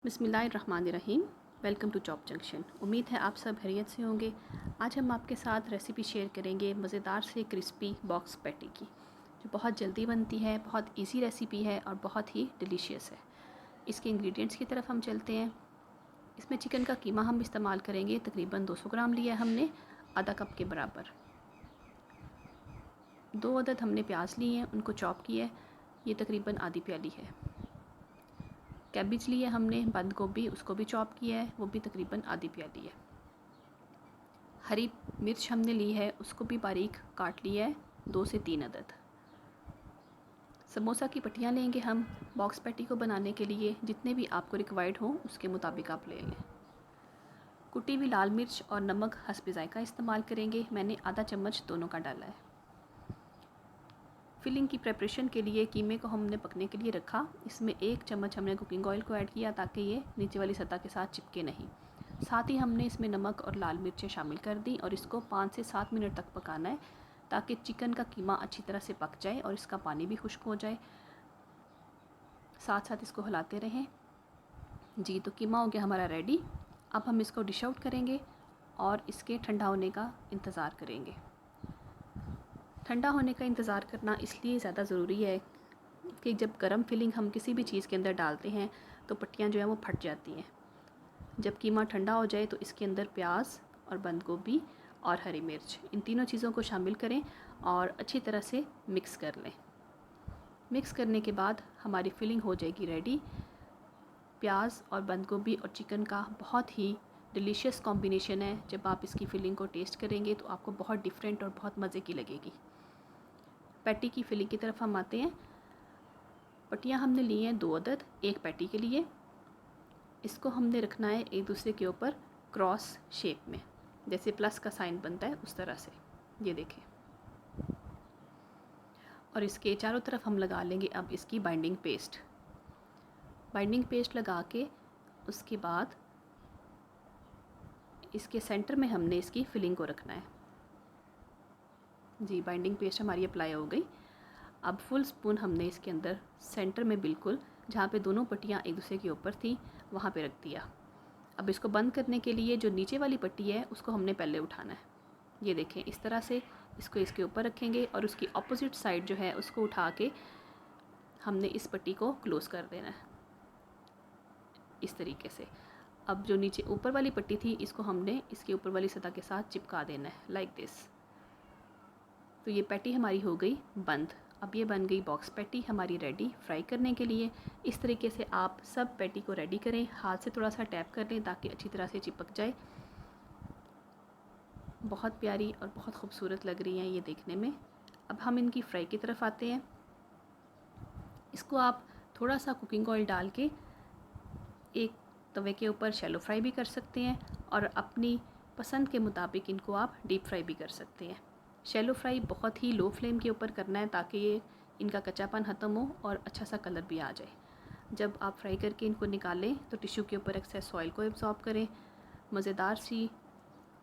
बिस्मिल्लाहिर्रहमानिर्रहीम। Welcome to job junction. उम्मीद है आप सब खैरियत से होंगे। आज हम आपके साथ रेसिपी शेयर करेंगे मज़ेदार से क्रिस्पी बॉक्स पैटी की, जो बहुत जल्दी बनती है, बहुत इजी रेसिपी है और बहुत ही डिलीशियस है। इसके इंग्रेडिएंट्स की तरफ हम चलते हैं। इसमें चिकन का कीमा हम इस्तेमाल करेंगे, तकरीबन 200 ग्राम लिया है हमने, आधा कप के बराबर। 2 अदद हमने प्याज लिए हैं, उनको चॉप किया है, ये तकरीबन आधी प्याली है। कैबिज लिए हमने, बंद गोभी, उसको भी चॉप किया है, वो भी तकरीबन आधी प्याली है। हरी मिर्च हमने ली है, उसको भी बारीक काट लिया है, 2 से 3 अदद। समोसा की पट्टियाँ लेंगे हम बॉक्स पैटी को बनाने के लिए, जितने भी आपको रिक्वायर्ड हों उसके मुताबिक आप ले लें। कुटी हुई लाल मिर्च और नमक हस्बे ज़ायका इस्तेमाल करेंगे, मैंने आधा चम्मच दोनों का डाला है। फिलिंग की प्रेपरेशन के लिए कीमे को हमने पकने के लिए रखा। इसमें 1 चम्मच हमने कुकिंग ऑयल को ऐड किया ताकि ये नीचे वाली सतह के साथ चिपके नहीं। साथ ही हमने इसमें नमक और लाल मिर्चें शामिल कर दी और इसको 5 से 7 मिनट तक पकाना है ताकि चिकन का कीमा अच्छी तरह से पक जाए और इसका पानी भी खुश्क हो जाए। साथ साथ इसको हिलाते रहें। जी, तो कीमा हो गया हमारा रेडी। अब हम इसको डिश आउट करेंगे और इसके ठंडा होने का इंतज़ार करेंगे। ठंडा होने का इंतज़ार करना इसलिए ज़्यादा ज़रूरी है कि जब गर्म फिलिंग हम किसी भी चीज़ के अंदर डालते हैं तो पट्टियाँ जो है वो फट जाती हैं। जब कीमा ठंडा हो जाए तो इसके अंदर प्याज और बंद गोभी और हरी मिर्च, इन तीनों चीज़ों को शामिल करें और अच्छी तरह से मिक्स कर लें। मिक्स करने के बाद हमारी फिलिंग हो जाएगी रेडी। प्याज और बंद गोभी और चिकन का बहुत ही डिलीशियस कॉम्बिनेशन है। जब आप इसकी फिलिंग को टेस्ट करेंगे तो आपको बहुत डिफरेंट और बहुत मज़े की लगेगी। पैटी की फिलिंग की तरफ हम आते हैं। पट्टियाँ हमने ली हैं 2 अदद, एक पैटी के लिए। इसको हमने रखना है एक दूसरे के ऊपर क्रॉस शेप में, जैसे प्लस का साइन बनता है उस तरह से, ये देखें। और इसके चारों तरफ हम लगा लेंगे अब इसकी बाइंडिंग पेस्ट। बाइंडिंग पेस्ट लगा के उसके बाद इसके सेंटर में हमने इसकी फिलिंग को रखना है। जी, बाइंडिंग पेस्ट हमारी अप्लाई हो गई। अब फुल स्पून हमने इसके अंदर सेंटर में, बिल्कुल जहाँ पे दोनों पट्टियाँ एक दूसरे के ऊपर थी, वहाँ पे रख दिया। अब इसको बंद करने के लिए जो नीचे वाली पट्टी है उसको हमने पहले उठाना है। ये देखें, इस तरह से इसको इसके ऊपर रखेंगे और उसकी ऑपोजिट साइड जो है उसको उठा के हमने इस पट्टी को क्लोज़ कर देना है इस तरीके से। अब जो नीचे ऊपर वाली पट्टी थी इसको हमने इसके ऊपर वाली सतह के साथ चिपका देना है, लाइक दिस। तो ये पैटी हमारी हो गई बंद। अब ये बन गई बॉक्स पैटी हमारी रेडी फ्राई करने के लिए। इस तरीके से आप सब पैटी को रेडी करें, हाथ से थोड़ा सा टैप कर लें ताकि अच्छी तरह से चिपक जाए। बहुत प्यारी और बहुत खूबसूरत लग रही हैं ये देखने में। अब हम इनकी फ्राई की तरफ आते हैं। इसको आप थोड़ा सा कुकिंग ऑयल डाल के एक तवे के ऊपर शैलो फ्राई भी कर सकते हैं और अपनी पसंद के मुताबिक इनको आप डीप फ्राई भी कर सकते हैं। शैलो फ्राई बहुत ही लो फ्लेम के ऊपर करना है ताकि ये इनका कच्चापन ख़त्म हो और अच्छा सा कलर भी आ जाए। जब आप फ्राई करके इनको निकालें तो टिश्यू के ऊपर एक्सेस ऑयल को एब्जॉर्ब करें। मज़ेदार सी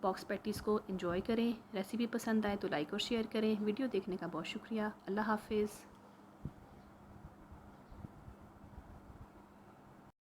बॉक्स पैटीज़ को एंजॉय करें। रेसिपी पसंद आए तो लाइक और शेयर करें। वीडियो देखने का बहुत शुक्रिया। अल्लाह हाफिज़।